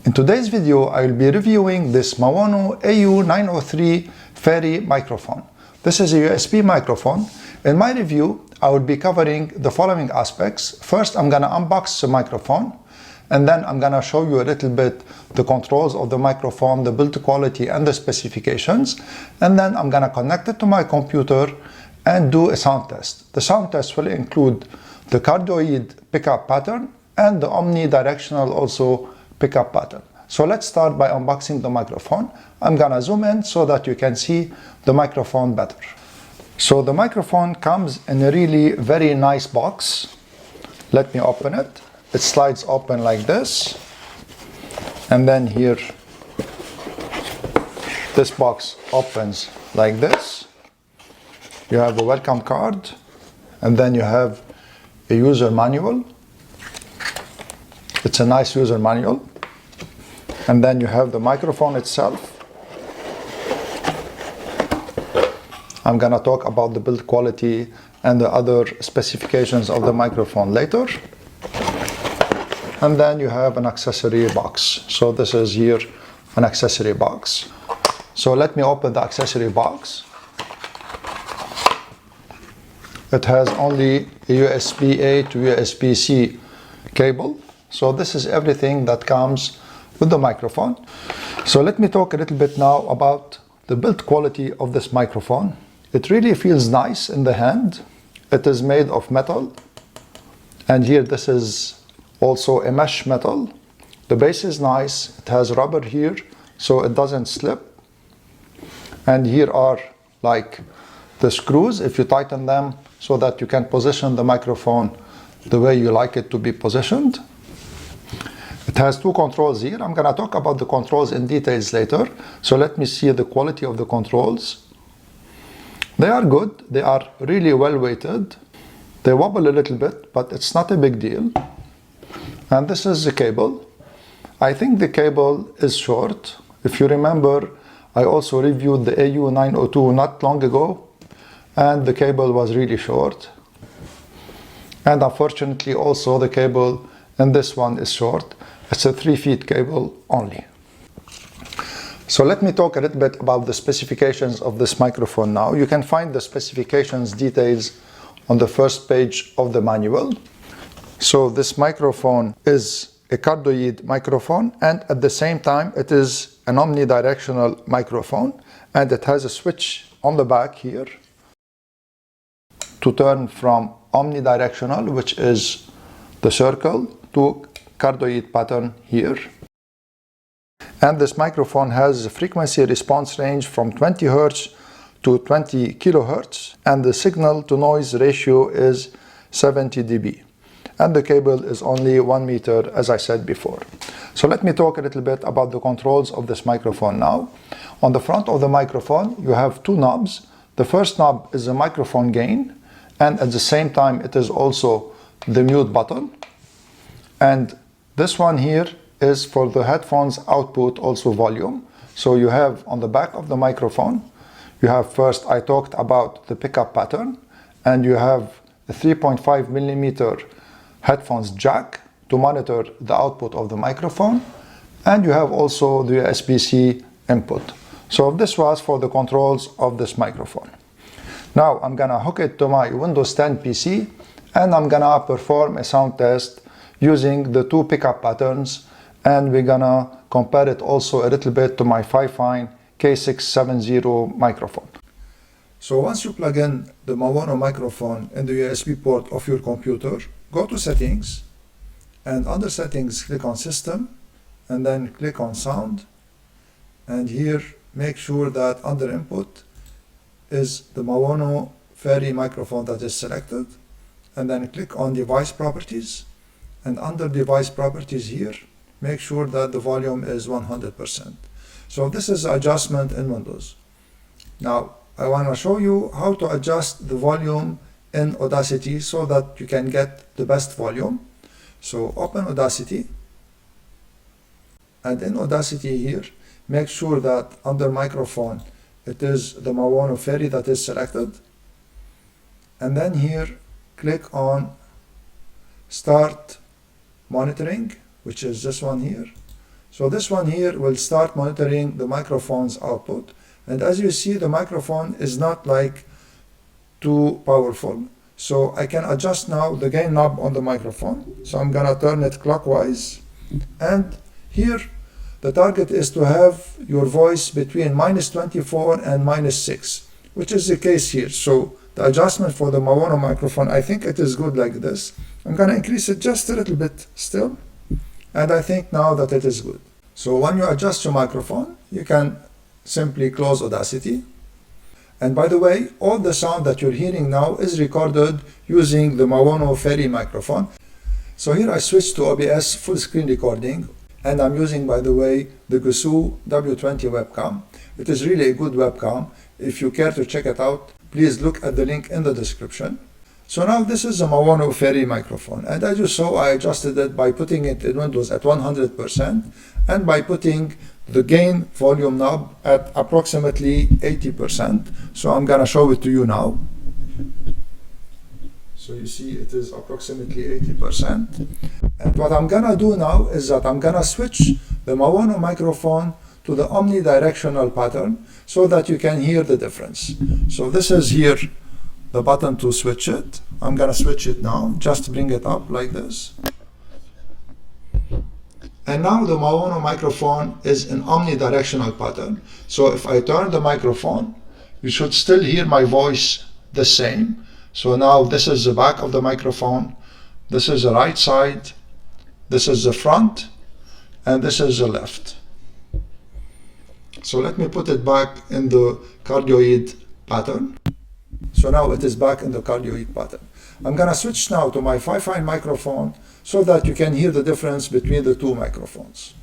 In today's video, I will be reviewing this Maono AU-903 Fairy microphone. This is a USB microphone. In my review, I will be covering the following aspects. First, I'm going to unbox the microphone, and then I'm going to show you a little bit the controls of the microphone, the build quality and the specifications, and then I'm going to connect it to my computer and do a sound test. The sound test will include the cardioid pickup pattern and the omnidirectional also pickup pattern. So let's start by unboxing the microphone. I'm gonna zoom in so that you can see the microphone better. So the microphone comes in a really very nice box. Let me open it. It slides open like this. And then here, this box opens like this. You have a welcome card, and then you have a user manual. It's a nice user manual. And then you have the microphone itself. I'm gonna talk about the build quality and the other specifications of the microphone later. And then you have an accessory box. So this is here an accessory box. So let me open the accessory box. It has only a USB-A to USB-C cable. So this is everything that comes with the microphone. So let me talk a little bit now about the build quality of this microphone. It really feels nice in the hand. It is made of metal. And here this is also a mesh metal. The base is nice. It has rubber here so it doesn't slip. And here are like the screws, if you tighten them so that you can position the microphone the way you like it to be positioned. It has two controls here. I'm going to talk about the controls in details later. So let me see the quality of the controls. They are good. They are really well weighted. They wobble a little bit, but it's not a big deal. And this is the cable. I think the cable is short. If you remember, I also reviewed the AU-902 not long ago, and the cable was really short. And unfortunately also the cable in this one is short. It's a 3 feet cable only. So let me talk a little bit about the specifications of this microphone now. You can find the specifications details on the first page of the manual. So this microphone is a cardioid microphone, and at the same time it is an omnidirectional microphone, and it has a switch on the back here to turn from omnidirectional, which is the circle, to cardioid pattern here. And this microphone has a frequency response range from 20 Hz to 20 kHz, and the signal to noise ratio is 70 dB. And the cable is only 1 meter, as I said before. So let me talk a little bit about the controls of this microphone now. On the front of the microphone, you have two knobs. The first knob is the microphone gain, and at the same time it is also the mute button. And this one here is for the headphones output, also volume. So you have on the back of the microphone, you have first, I talked about the pickup pattern, and you have a 3.5 millimeter headphones jack to monitor the output of the microphone, and you have also the USB-C input. So this was for the controls of this microphone. Now I'm gonna hook it to my Windows 10 PC, and I'm gonna perform a sound test using the two pickup patterns, and we're gonna compare it also a little bit to my Fifine K670 microphone. So once you plug in the Maono microphone in the USB port of your computer, go to settings, and under settings click on system, and then click on sound, and here make sure that under input is the Maono Fairy microphone that is selected, and then click on device properties, and under device properties here make sure that the volume is 100%. So this is adjustment in Windows. Now I want to show you how to adjust the volume in Audacity so that you can get the best volume. So open Audacity, and in Audacity here make sure that under microphone it is the Maono Fairy that is selected, and then here click on start monitoring, which is this one here, So this one here will start monitoring the microphone's output. And as you see, the microphone is not like too powerful. So I can adjust now the gain knob on the microphone. So I'm gonna turn it clockwise. And here, the target is to have your voice between -24 and -6, which is the case here. So the adjustment for the Maono microphone, I think it is good like this. I'm gonna increase it just a little bit still. And I think now that it is good. So when you adjust your microphone, you can simply close Audacity. And by the way, all the sound that you're hearing now is recorded using the Maono Fairy microphone. So here I switched to OBS full screen recording, and I'm using, by the way, the Gusu W20 webcam. It is really a good webcam. If you care to check it out, please look at the link in the description. So now this is a Maono Fairy microphone, and as you saw, I adjusted it by putting it in Windows at 100% and by putting the gain volume knob at approximately 80%. So I'm gonna show it to you now. So you see it is approximately 80%. And what I'm gonna do now is that I'm gonna switch the Maono microphone to the omnidirectional pattern so that you can hear the difference. So this is here the button to switch it. I'm gonna switch it now. Just bring it up like this. And now the Maono microphone is an omnidirectional pattern. So if I turn the microphone, you should still hear my voice the same. So now this is the back of the microphone, this is the right side, this is the front, and this is the left. So let me put it back in the cardioid pattern. So now it is back in the cardioid pattern. I'm gonna switch now to my Fifine microphone so that you can hear the difference between the two microphones.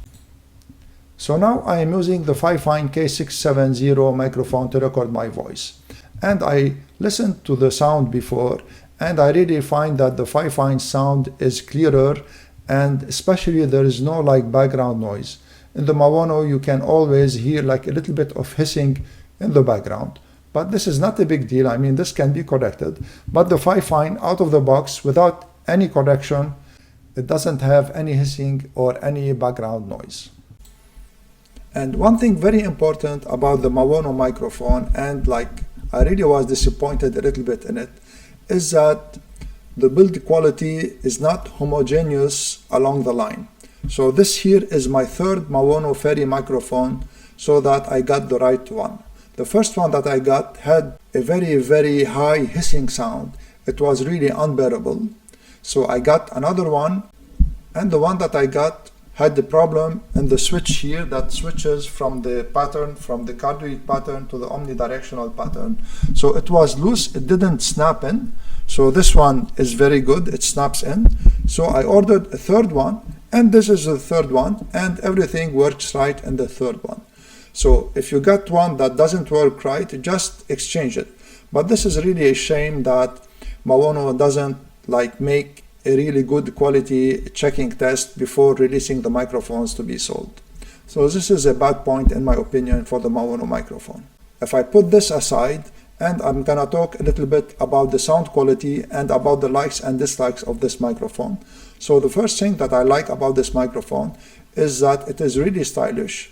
So now I am using the Fifine K670 microphone to record my voice. And I listened to the sound before, and I really find that the Fifine sound is clearer, and especially there is no like background noise. In the Maono you can always hear like a little bit of hissing in the background. But this is not a big deal. I mean, this can be corrected. But the Fifine out of the box without any correction, it doesn't have any hissing or any background noise. And one thing very important about the Maono microphone, and like I really was disappointed a little bit in it, is that the build quality is not homogeneous along the line. So this here is my third Maono Fairy microphone, so that I got the right one. The first one that I got had a very high hissing sound. It was really unbearable. So I got another one, and the one that I got had the problem in the switch here that switches from the pattern, from the cardioid pattern to the omnidirectional pattern. So it was loose, it didn't snap in. So this one is very good, it snaps in. So I ordered a third one, and this is the third one, and everything works right in the third one. So if you got one that doesn't work right, just exchange it. But this is really a shame that Maono doesn't like make a really good quality checking test before releasing the microphones to be sold. So this is a bad point in my opinion for the Maono microphone. If I put this aside, and I'm gonna talk a little bit about the sound quality and about the likes and dislikes of this microphone. So the first thing that I like about this microphone is that it is really stylish.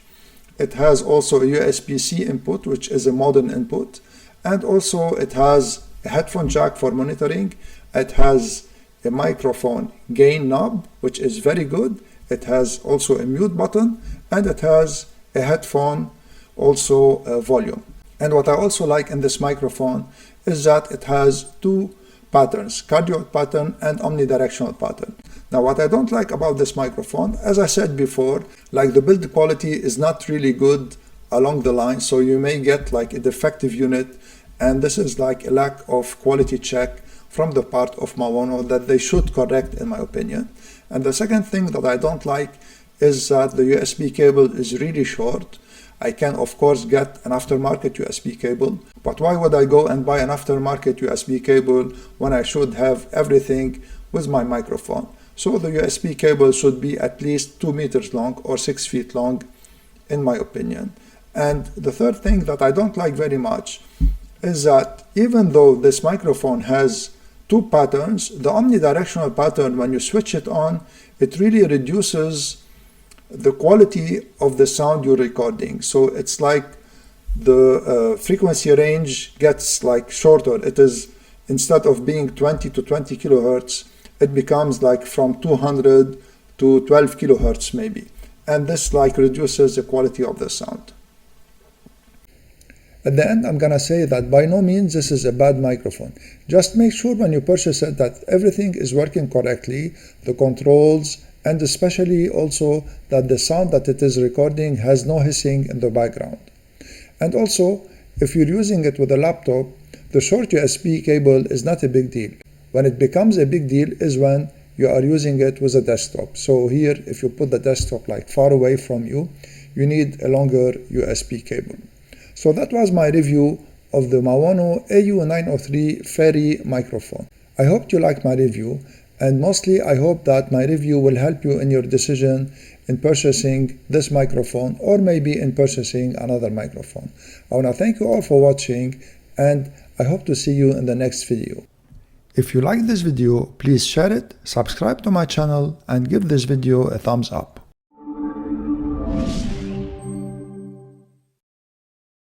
It has also a USB-C input, which is a modern input, and also it has a headphone jack for monitoring. It has a microphone gain knob, which is very good. It has also a mute button, and it has a headphone also volume. And what I also like in this microphone is that it has two patterns, cardioid pattern and omnidirectional pattern. Now what I don't like about this microphone, as I said before, like the build quality is not really good along the line, so you may get like a defective unit, and this is like a lack of quality check from the part of Maono that they should correct in my opinion. And the second thing that I don't like is that the USB cable is really short. I can of course get an aftermarket USB cable, but why would I go and buy an aftermarket USB cable when I should have everything with my microphone? So the USB cable should be at least 2 meters long or 6 feet long in my opinion. And the third thing that I don't like very much is that even though this microphone has two patterns, the omnidirectional pattern, when you switch it on, it really reduces the quality of the sound you're recording. So it's like the frequency range gets like shorter. It is, instead of being 20 to 20 kilohertz, it becomes like from 200 to 12 kilohertz maybe. And this like reduces the quality of the sound. At the end, I'm gonna say that by no means this is a bad microphone. Just make sure when you purchase it that everything is working correctly, the controls, and especially also that the sound that it is recording has no hissing in the background. And also, if you're using it with a laptop, the short USB cable is not a big deal. When it becomes a big deal is when you are using it with a desktop. So here, if you put the desktop like far away from you, you need a longer USB cable. So that was my review of the Maono AU-903 Fairy microphone. I hope you liked my review, and mostly I hope that my review will help you in your decision in purchasing this microphone, or maybe in purchasing another microphone. I want to thank you all for watching, and I hope to see you in the next video. If you like this video, please share it, subscribe to my channel, and give this video a thumbs up.